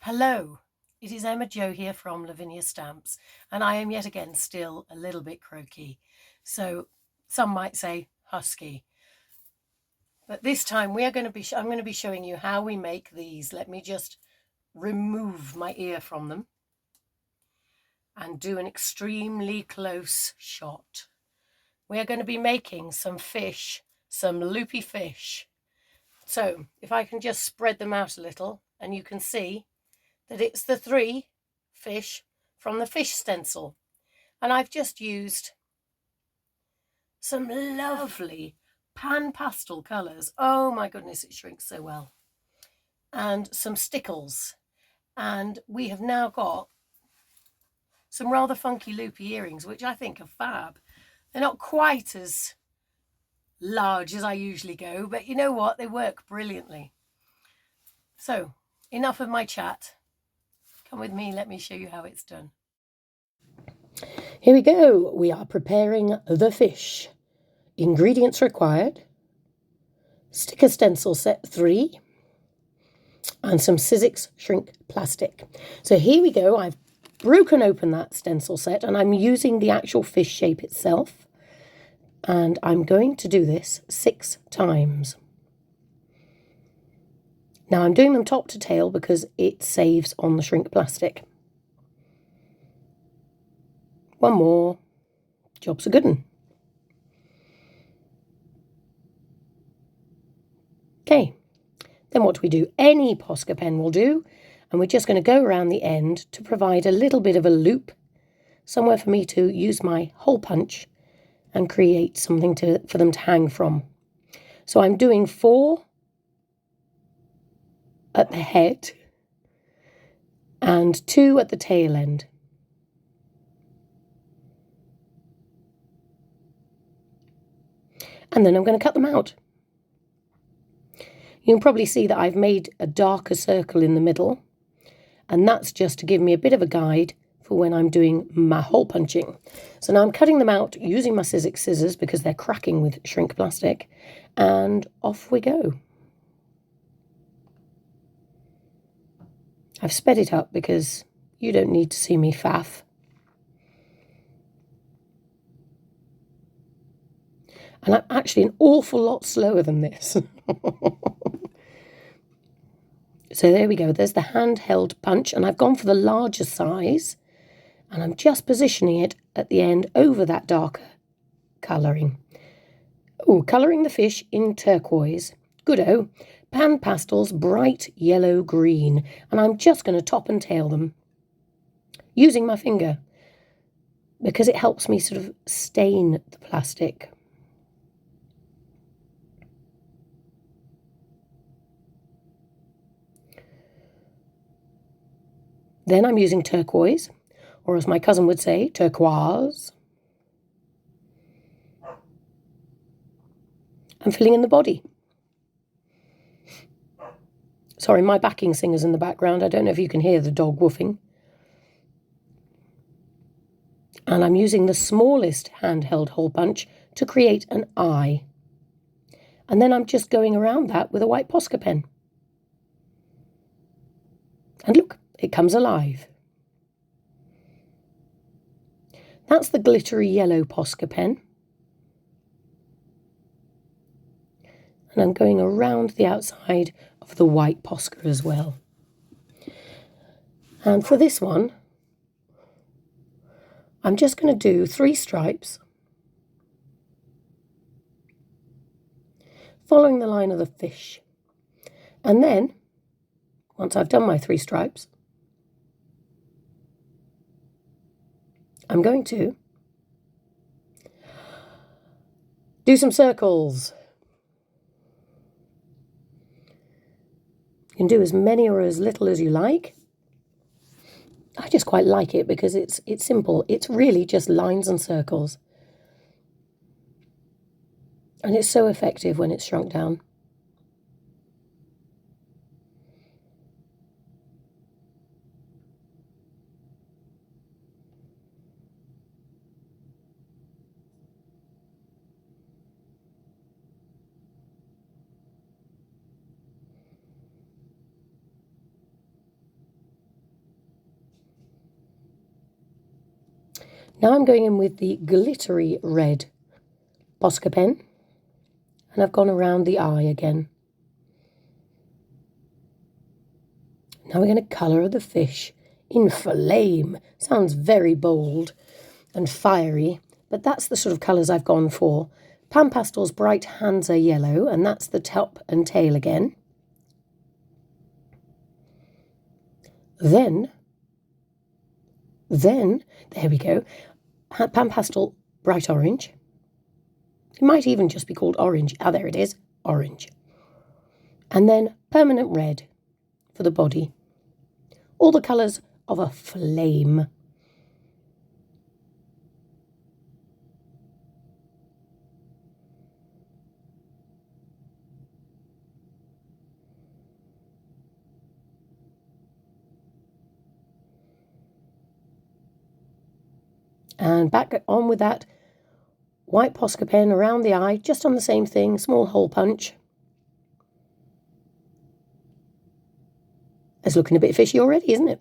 Hello, it is Emma Jo here from Lavinia Stamps, and I am yet again still a little bit croaky. So some might say husky. But this time I'm going to be showing you how we make these. Let me just remove my ear from them and do an extremely close shot. We are going to be making some fish, some loopy fish. So if I can just spread them out a little, and you can see that it's the 3 fish from the fish stencil. And I've just used some lovely pan pastel colours. Oh my goodness, it shrinks so well. And some stickles. And we have now got some rather funky loopy earrings, which I think are fab. They're not quite as large as I usually go, but you know what? They work brilliantly. So, enough of my chat. Come with me, let me show you how it's done. Here we go. We are preparing the fish. Ingredients required: Sticker Stencil Set 3 and some Sizzix shrink plastic. So here we go. I've broken open that stencil set and I'm using the actual fish shape itself. And I'm going to do this 6 times. Now I'm doing them top to tail because it saves on the shrink plastic. One more. Job's a good one. Okay, then what do we do? Any Posca pen will do, and we're just going to go around the end to provide a little bit of a loop, somewhere for me to use my hole punch and create something for them to hang from. So I'm doing 4 at the head and 2 at the tail end. And then I'm going to cut them out. You can probably see that I've made a darker circle in the middle, and that's just to give me a bit of a guide for when I'm doing my hole punching. So now I'm cutting them out using my Sizzix scissors because they're cracking with shrink plastic, and off we go. I've sped it up because you don't need to see me faff. And I'm actually an awful lot slower than this. So there we go. There's the handheld punch, and I've gone for the larger size, and I'm just positioning it at the end over that darker colouring. Oh, colouring the fish in turquoise. Good-o. Pan pastels, bright yellow green, and I'm just going to top and tail them using my finger because it helps me sort of stain the plastic. Then I'm using turquoise, or as my cousin would say, turquoise. I'm filling in the body. Sorry, my backing singer's in the background. I don't know if you can hear the dog woofing. And I'm using the smallest handheld hole punch to create an eye. And then I'm just going around that with a white Posca pen. And look, it comes alive. That's the glittery yellow Posca pen. And I'm going around the outside of the white Posca as well. And for this one, I'm just going to do 3 stripes, following the line of the fish. And then, once I've done my 3 stripes, I'm going to do some circles. You can do as many or as little as you like. I just quite like it because it's simple. It's really just lines and circles. And it's so effective when it's shrunk down. Now I'm going in with the Glittery Red Posca Pen, and I've gone around the eye again. Now we're going to colour the fish in flame. Sounds very bold and fiery, but that's the sort of colours I've gone for. Pastels Bright Hansa Yellow, and that's the top and tail again. Then, there we go, Pastel Bright Orange. It might even just be called orange. Ah, there it is, orange. And then Permanent Red for the body. All the colours of a flame. And back on with that white Posca pen around the eye, just on the same thing, small hole punch. It's looking a bit fishy already, isn't it?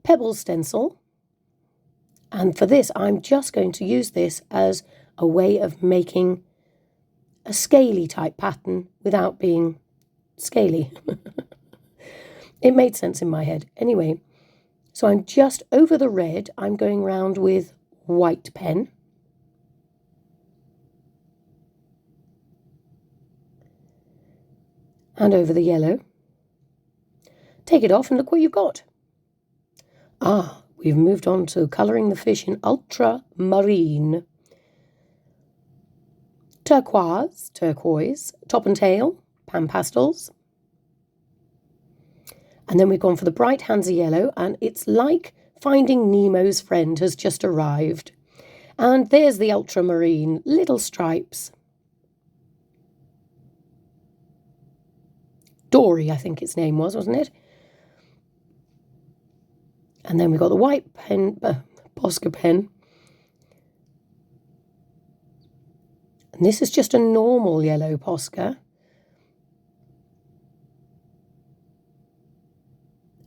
Pebble Stencil. And for this, I'm just going to use this as a way of making a scaly type pattern without being scaly. It made sense in my head. Anyway, so I'm just over the red, I'm going round with white pen. And over the yellow. Take it off and look what you've got. Ah, we've moved on to colouring the fish in Ultramarine. Turquoise, top and tail, pastels. And then we've gone for the bright Hansa Yellow, and it's like Finding Nemo's friend has just arrived. And there's the Ultramarine, little stripes. Dory, I think its name was, wasn't it? And then we've got the white pen, Posca pen. And this is just a normal yellow Posca.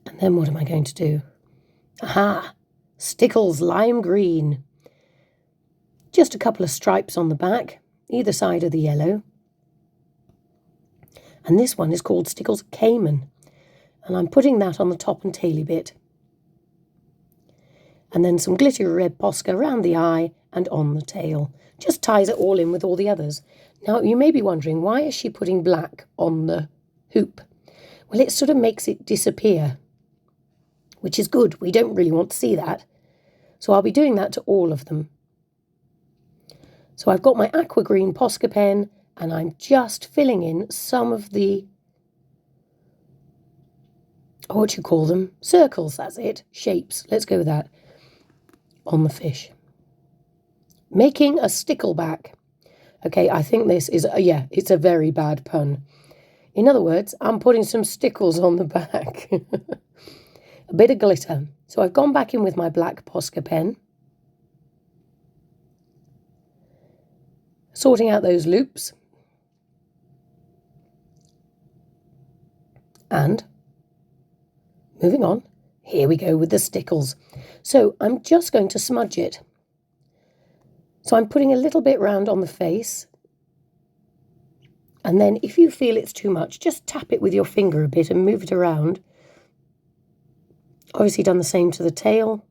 And then what am I going to do? Aha! Stickles Lime Green. Just a couple of stripes on the back, either side of the yellow. And this one is called Stickles Cayman. And I'm putting that on the top and taily bit. And then some Glittery Red Posca around the eye and on the tail. Just ties it all in with all the others. Now, you may be wondering, why is she putting black on the hoop? Well, it sort of makes it disappear, which is good. We don't really want to see that. So I'll be doing that to all of them. So I've got my Aqua Green Posca pen, and I'm just filling in some of the, what do you call them? Circles, that's it. Shapes. Let's go with that. On the fish. Making a stickleback. Okay, I think this is, yeah, it's a very bad pun. In other words, I'm putting some stickles on the back. A bit of glitter. So I've gone back in with my black Posca pen. Sorting out those loops. And moving on. Here we go with the stickles. So I'm just going to smudge it. So I'm putting a little bit round on the face. And then if you feel it's too much, just tap it with your finger a bit and move it around. Obviously done the same to the tail.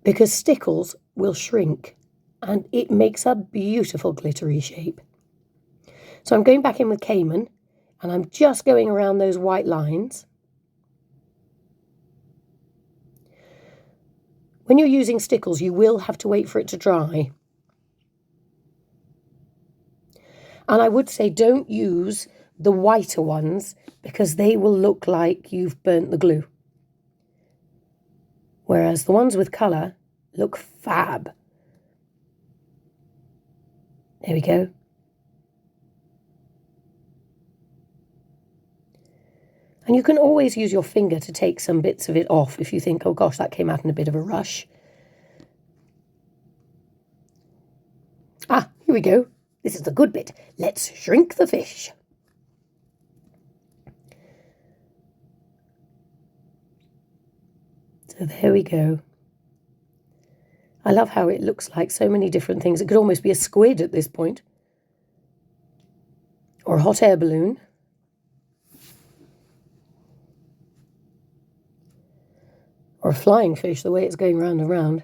Because stickles will shrink and it makes a beautiful glittery shape. So I'm going back in with Cayman and I'm just going around those white lines. When you're using stickles, you will have to wait for it to dry. And I would say don't use the whiter ones because they will look like you've burnt the glue. Whereas the ones with colour look fab. There we go. And you can always use your finger to take some bits of it off if you think, oh gosh, that came out in a bit of a rush. Ah, here we go. This is the good bit. Let's shrink the fish. So there we go. I love how it looks like so many different things. It could almost be a squid at this point. Or a hot air balloon. Or a flying fish, the way it's going round and round.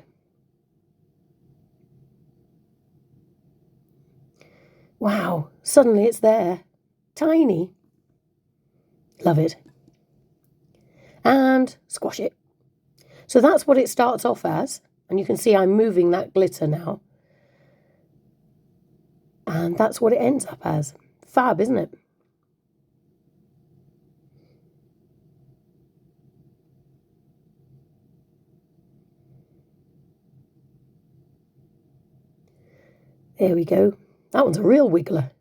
Wow, suddenly it's there. Tiny. Love it. And squash it. So that's what it starts off as. And you can see I'm moving that glitter now. And that's what it ends up as. Fab, isn't it? There we go. That one's a real wiggler.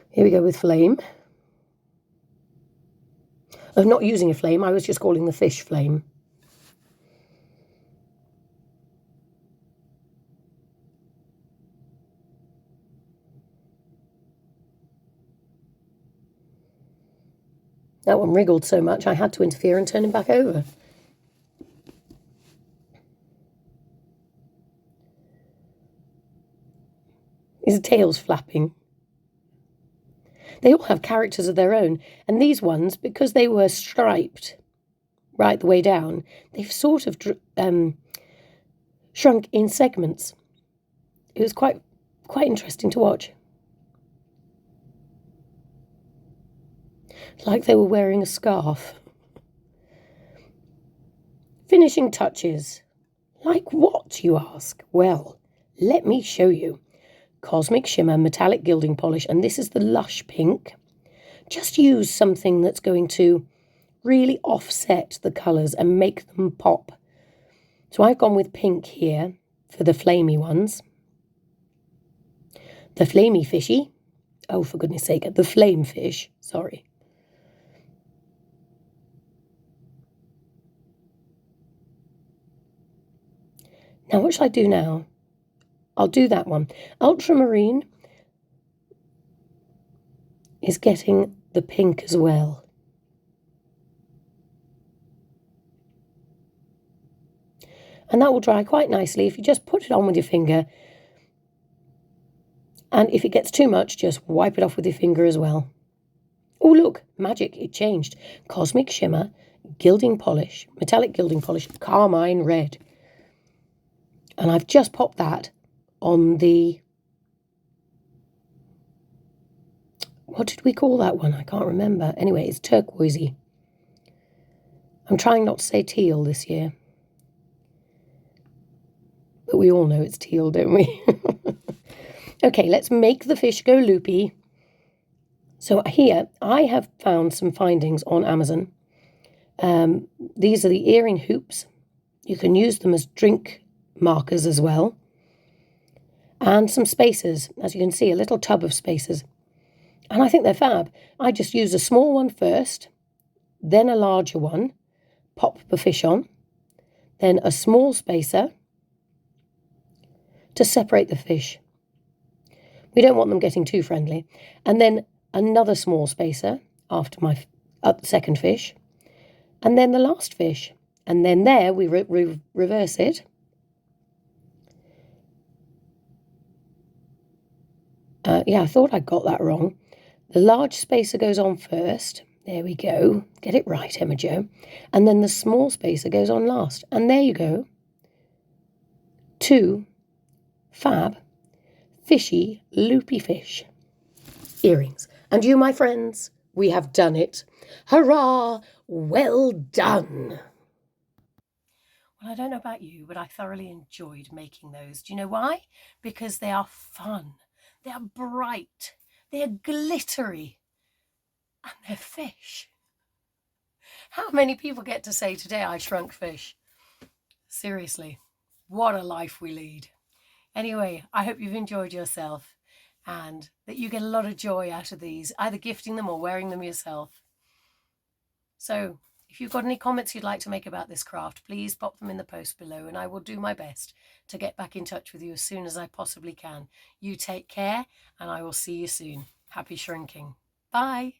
Here we go with flame. I'm not using a flame, I was just calling the fish flame. That one wriggled so much I had to interfere and turn him back over. His tail's flapping. They all have characters of their own, and these ones, because they were striped right the way down, they've sort of shrunk in segments. It was quite interesting to watch. Like they were wearing a scarf. Finishing touches. Like what, you ask? Well, let me show you. Cosmic Shimmer Metallic Gilding Polish, and this is the Lush Pink. Just use something that's going to really offset the colours and make them pop. So I've gone with pink here for the flamey ones. The flamey fishy. Oh, for goodness sake, the flame fish, sorry. Now, what shall I do now? I'll do that one. Ultramarine is getting the pink as well. And that will dry quite nicely if you just put it on with your finger. And if it gets too much, just wipe it off with your finger as well. Oh, look, magic, it changed. Cosmic Shimmer, Gilding Polish, Metallic Gilding Polish, Carmine Red. And I've just popped that on the... What did we call that one? I can't remember. Anyway, it's turquoisey. I'm trying not to say teal this year. But we all know it's teal, don't we? Okay, let's make the fish go loopy. So here, I have found some findings on Amazon. These are the earring hoops. You can use them as drink markers as well. And some spacers. As you can see, a little tub of spacers. And I think they're fab. I just use a small one first, then a larger one, pop the fish on, then a small spacer to separate the fish. We don't want them getting too friendly. And then another small spacer after my second fish, and then the last fish. And then there we reverse it. Yeah, I thought I got that wrong. The large spacer goes on first. There we go. Get it right, Emma Jo. And then the small spacer goes on last. And there you go. 2 fab, fishy, loopy fish earrings. And you, my friends, we have done it. Hurrah! Well done. Well, I don't know about you, but I thoroughly enjoyed making those. Do you know why? Because they are fun. They are bright. They are glittery. And they're fish. How many people get to say today I shrunk fish? Seriously, what a life we lead. Anyway, I hope you've enjoyed yourself and that you get a lot of joy out of these, either gifting them or wearing them yourself. So if you've got any comments you'd like to make about this craft, please pop them in the post below and I will do my best to get back in touch with you as soon as I possibly can. You take care and I will see you soon. Happy shrinking. Bye.